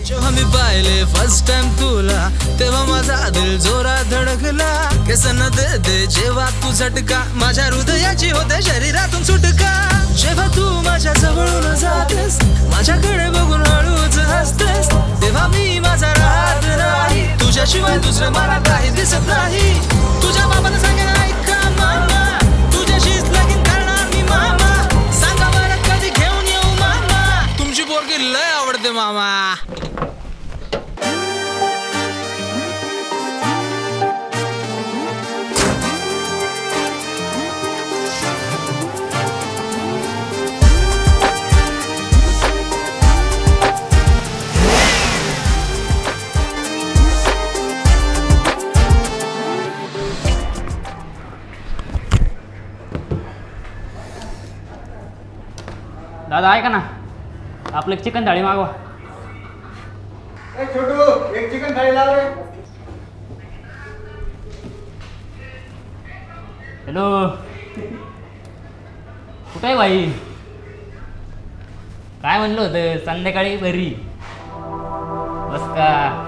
जेव्हा मी पाहिले first time तुला तेव्हा माझा दिल जोरात धडकला. केसन दे जेव्हा तू झटका माझ्या हृदयाची होते शरीरातून सुटका. जेव्हा तू माझ्या जवळून जातेस माझ्याकडे बघून हळूच हसतेस तेव्हा मी माझा राहत नाही. तुझ्याशिवाय दुसरं मला काही दिसत नाही. तुझ्या बाबाला सांगेन ऐका मामा तुझ्याशीच लगीन करणार मी मामा. सांगा बरं कधी घेऊन येऊ मामा. तुमची पोरगी लय आवडते मामा. दादा ऐका ना आपलं एक चिकन थाळी मागवा. छोटू एक चिकन थाळी लाव रे. हॅलो कुठे आहे भाई? काय म्हणलं होतं संध्याकाळी घरी बस का?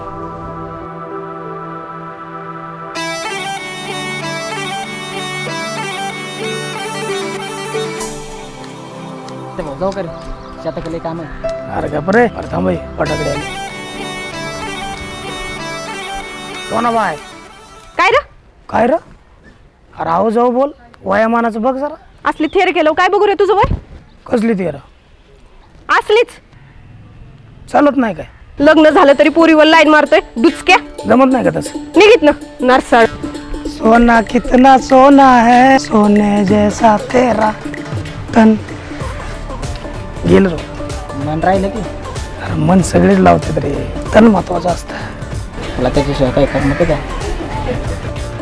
जाऊ का रे शेताकडे काम आहे. अरे का बरे अरे थांब फटाकडे आले. सोना बाय काय रे काय रे? अरे आहो जाऊ बोल वयामानाचं बघ जरा. असली थेर केलं काय बघू रे तुझं वय? कसली तेरा असलीच चालत नाही काय? लग्न झालं तरी पोरीवर लाईन मारतोय दुचक्या. जमत नाही का तसं? निघित ना नरसाळ. सोना कितना सोना है सोने जैसा तेरा तन. गेलं रो मन राहिलं की अरे मन सगळेच लावतात रे तन महत्वाचं असतं. मला त्याच्याशिवाय काय काम नको.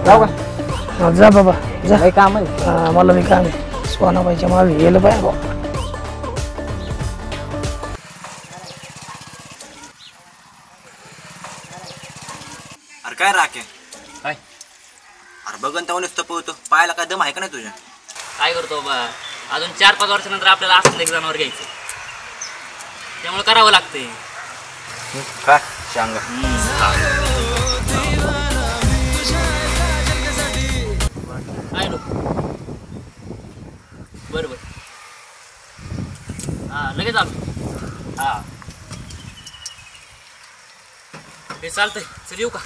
जाऊ का? जा बाबा जा. काही काम आहे मला मी काम आहे. सोनाबाईच्या मागे गेलं पाहिजे बाबा. अरे काय राखे काय? अरे बघन तेव्हा नुसतं पोहतो पायाला काय दम आहे का नाही तुझ्या? काय करतो बा अजून 4-5 वर्षानंतर आपल्याला असलं एक जनावर घ्यायचं त्यामुळे करावं लागते. काय सांगा काय नको बरोबर. हां लगेच आलो. हां हे चालतंय चल येऊ का?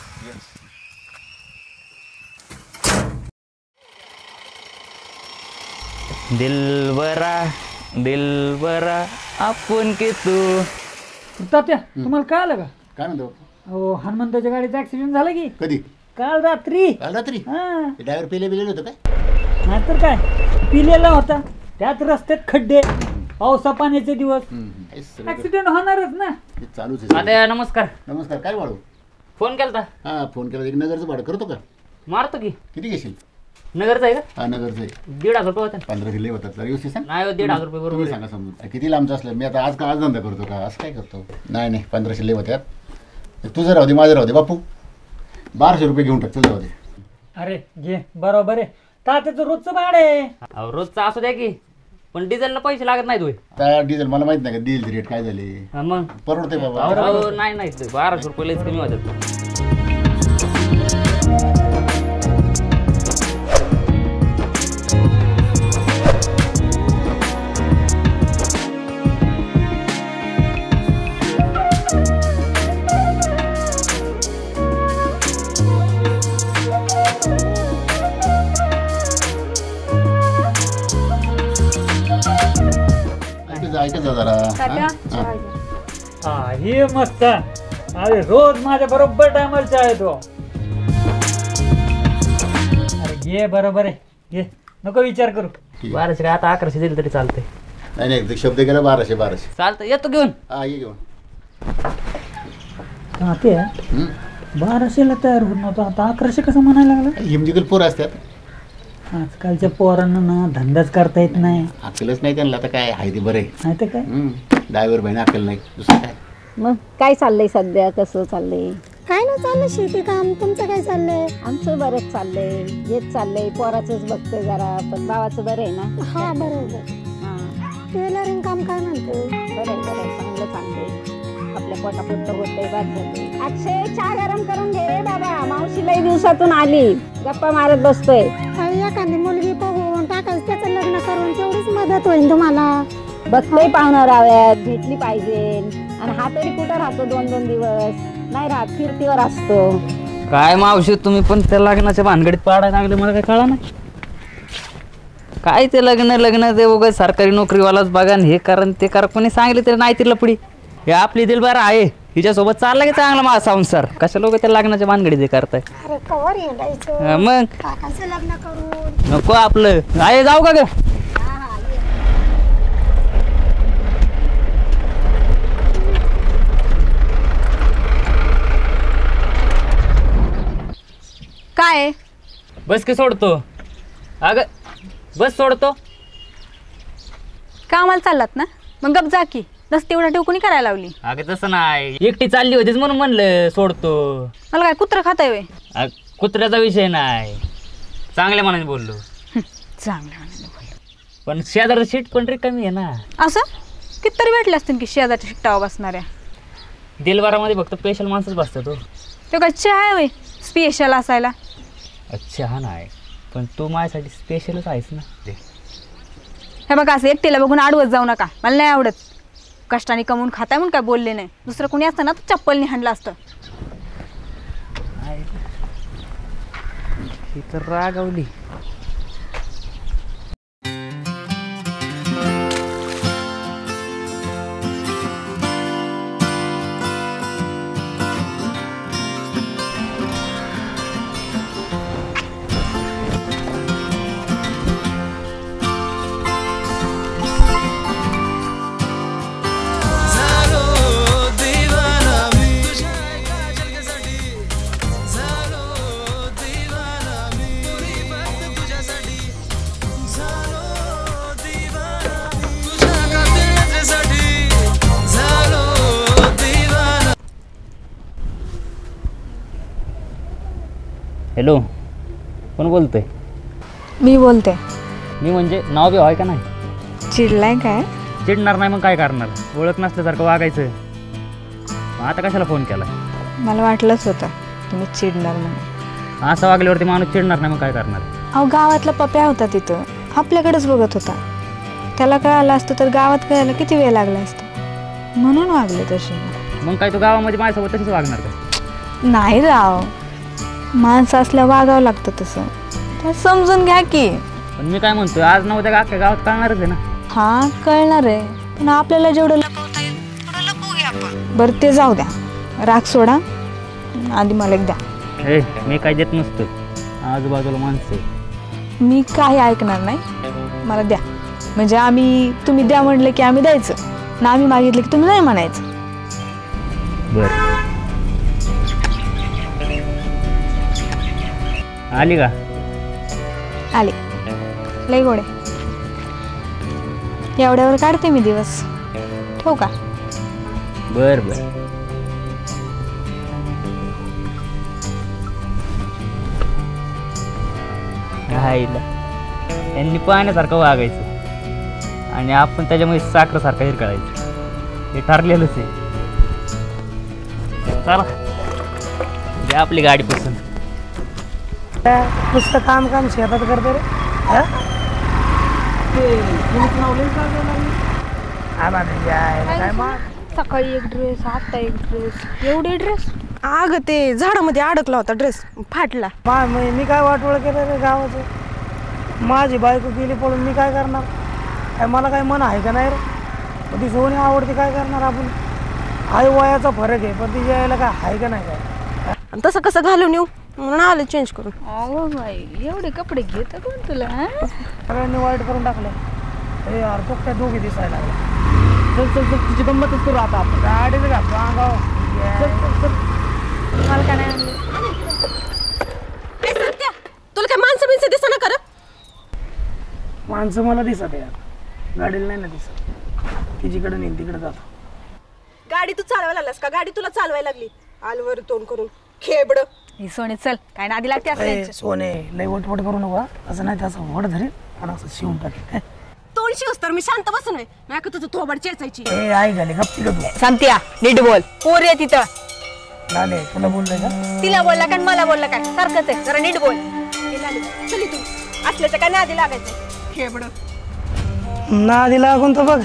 दिलबरा आपण की तू. तात्या तुम्हाला काय आलं का? काय म्हणतो? हो हनुमंताच्या गाडीचा ऍक्सिडेंट झाला की कधी? काल रात्री. काल रात्री हा ड्रायव्हर पेले होतं काय? नाहीतर काय पिलेला होता त्यात रस्त्यात खड्डे पावसा पाण्याचे दिवस ऍक्सिडेंट होणारच ना. चालूच आहे. तात्या नमस्कार. नमस्कार. काय वाढू? फोन केलता? हा फोन केला. एक नगरचं भाडं करतो का? मारतो की. किती घेशील? नगरचा आहे का? हा नगरचं आहे. 1,500 रुपये होता. 15 दिले होतात. व्यवस्थित सांग. नाही 1,500 रुपये बरोबर. सांगा समजून किती लांबचं असलं. मी आता आज धंदा करतो का? असं काय करतो? नाही 1500 लय होत्यात. तुझं राहू दे माझं राहू दे बापू. 1200 रुपये घेऊन टाक. तुझं राहू दे. अरे घे बरोबर आहे. तात्याचं रोजचं भाडं आहे. रोजचा असू द्या की पण डिझेलला पैसे लागत नाहीत होय. त्या डिझेल मला माहित नाही का डिझेल रेट काय झाले. मग परवडते बाबा. नाही 1200 रुपये लयच कमी होतात. ऐकायचं जरा. हा हे मस्त. अरे रोज माझ्या बरोबर टायमर चहा येतो. अरे घे बरोबर आहे घे नको विचार करू. 1200 काय आता 1100 दिले तरी चालतंय. नाही शब्द गेला 1200. चालतं येतो घेऊन. हा ये घेऊन. तात्या 1200ला तयार होत नव्हतं आता 1100 कसं म्हणायला लागला? हिमजिकल पोर असतात. आजकालच्या पोरांना ना धंदाच करता येत नाही. अक्कलच नाही त्यांना. आता काय आहे ते बरे. नाही तर काय ड्रायव्हर बहिणी अक्कल नाही दुसरं काय. मग काय चाललंय सध्या कसं चाललंय? काय नाही चाललंय शेती काम. तुमचं काय चाललंय? आमचं बरंच चाललंय हेच चाललंय. पोराचंच बघतोय जरा पण भावाचं बरं आहे ना? हा बरोबर. हा टेलरिंग काम काय म्हणतो? बरं चांगलं चाललंय. आपल्या आपल्या पोटापुरतं होतंय बाद झाले. अक्षय चहा गरम करून घे रे बाबा, मावशी लई दिवसातून आली, गप्पा मारत बसतोय. एखादी मुलगी बघून टाकायचं, त्याचं लग्न करून तेवढीच मदत होईल तुम्हाला. बघतोय पाहुणा राव्यात, भेटली पाहिजे. आणि हा तरी कुठं राहतो 2-2 दिवस नाही राहत, फिरतीवर असतो. काय मावशी तुम्ही पण त्या लग्नाच्या भानगडीत पाडायला लागले, मला काय कळा नाही. काय ते लग्न ते उगाच सरकारी नोकरीवालाच बघा हे कारण ते करा, कोणी सांगितले तरी नाही ती लपडी. हे आपली दिलबार आहे, हिच्यासोबत चालला की चांगला माझा संसार. कशा लोक त्या लग्नाच्या भानगडीत हे करताय. अरे कवर येडायचं, मग काकाचं लग्न करून. नको आपलं आहे, जाऊ का ग. काय बस की सोडतो. अगं बस सोडतो. कामाला चाललात ना, मग गप जा की. नसते एवढा ठेव कोणी करायला लावली. अगं तसं नाही, एकटी चालली होतीच म्हणून म्हणलं सोडतो. मला काय कुत्रं खाताय वे. कुत्र्याचा विषय नाही, चांगल्या मनाने बोललो. चांगलं पण शेजारचं सीट पण रिकामी आहे ना. असं कितीतरी भेटले असतील की शेजारच्या शिट्टावर बसणाऱ्या. दिलबारामध्ये फक्त स्पेशल माणसंच बसतात. तो काय चहा आहे वे स्पेशल असायला. अच्छा हा नाही, पण तू माझ्यासाठी स्पेशलच आहेस ना. हे बघा, असं एकटीला बघून आडवत जाऊ नका, मला नाही आवडत. कष्टाने कमवून खाताय म्हणून काय बोलले नाही. दुसरं कोणी असतं ना तर चप्पलनी हाणलं असतं. ही तर रागावली. हॅलो, कोण बोलतोय? मी बोलते. मी म्हणजे नाव बी आहे का नाही? चिडलाय काय? चिडणार नाही मग काय करणार, ओळख नसल्यासारखं वागायचं. आता कशाला फोन केला? मला वाटलंच होतं तुम्ही चिडणार म्हणून. असं वागल्यावरती माणूस चिडणार नाही मग काय करणार. अहो गावातला पप्या होता तिथं, आपल्याकडेच बघत होता. त्याला कळालं असतं तर गावात कळायला किती वेळ लागला असता, म्हणून वागले तसे. मग काय तू गावामध्ये माझ्यासोबत तशीच वागणार का? नाही राव, माणसं असल्या वागावं लागतं तसं, तर समजून घ्या की. पण मी काय म्हणतोय, आज ना उद्या अख्ख्या गावात कळणारच आहे ना. हा कळणार आहे, पण आपल्याला जेवढं लपवता येईल थोडं लपवू घ्या आपण. बरं ते जाऊ द्या, राग सोडा, आधी मला एक द्या. हे मी काय देत नसतो, आजूबाजूला माणसं आहे. मी काही ऐकणार नाही, मला द्या. म्हणजे तुम्ही द्या म्हटलं की आम्ही द्यायचं ना, आम्ही मागितलं की तुम्ही नाही म्हणायचं. बरं आली का? आले. लय गोडे, एवढ्यावर काढते मी दिवस. ठेवू का? बर बर. यांनी पाण्यासारखं वागायचं आणि आपण त्याच्यामध्ये साखरेसारखं हिरकळायचं, हे ठरलेलंच आहे. चला द्या आपली गाडी पसंत. नुसतं काम शेतात करते रे. सकाळी एक ड्रेस, आता एक ड्रेस, एवढे ड्रेस. अगं ते झाडामध्ये अडकला होता ड्रेस, फाटला. मी काय वाटोळ केलं रे गावाचं. माझी बायको गेली पळून, मी काय करणार? काय मला काय मन आहे का नाही रे? ती सोनी आवडते, काय करणार आपण? आई वयाचा फरक आहे, पण तिच्या यायला काय आहे का नाही काय? तसं कसं घालून येऊ म्हणून आलं चेंज करून. अहो बाई, एवढे कपडे घेत कोण तुला? सगळ्यांनी वाईट करून टाकले. हे यार तो त्या दोघी दिसायला लागला. चल चल चल, तुझी गंमतच करू आता आपण. गाडीच घालतो अंगावर. चल चल चल. मला काय नाही तुला काय माणसं बिनसं दिसत ना? कर माणसं मला दिसत यार, गाडीला नाही ना दिसत. तिच्याकडे नेईल तिकडे जातो. गाडी तू चालवायला लागलास का? गाडी तुला चालवायला लागली. आलवर तोंड करून खेबड. ही सोने चल, काय नादी लागते असं. सोने लय वटवट करू नका, असं नाही त्याचं वड धरेल आणि असं शिवून टाकेल. तो तोंड शिवस तर मी शांत बसून नाही का तुझं थोबड चेचायची. ए आई झाली गप्पी का तू? सांगत्या नीट बोल. पोर आहे तिथं. नाले तुला बोललोय का? तिला बोलला काय मला बोलला काय सारखंच आहे. जरा नीट बोल. चली तू असल्याचं काय नादी लागायचं खेबड. नादी लागून तर बघ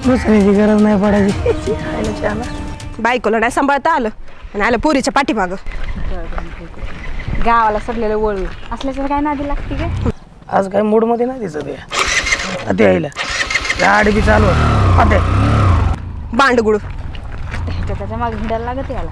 दुसऱ्याची गरज नाही पडायची. खायला चहाला. बायकोला नाही सांभाळता आलं आणि आलं पोरीच्या पाठीमागं. गावाला सडलेलं वळू असल्याचं काय नादी लागते काय? आज काय मूड मध्ये नाही दिसत आहे. आता यायला गाडी बी चालू आता बांडगुळ त्याच्या मागे हिंडायला लागत याला.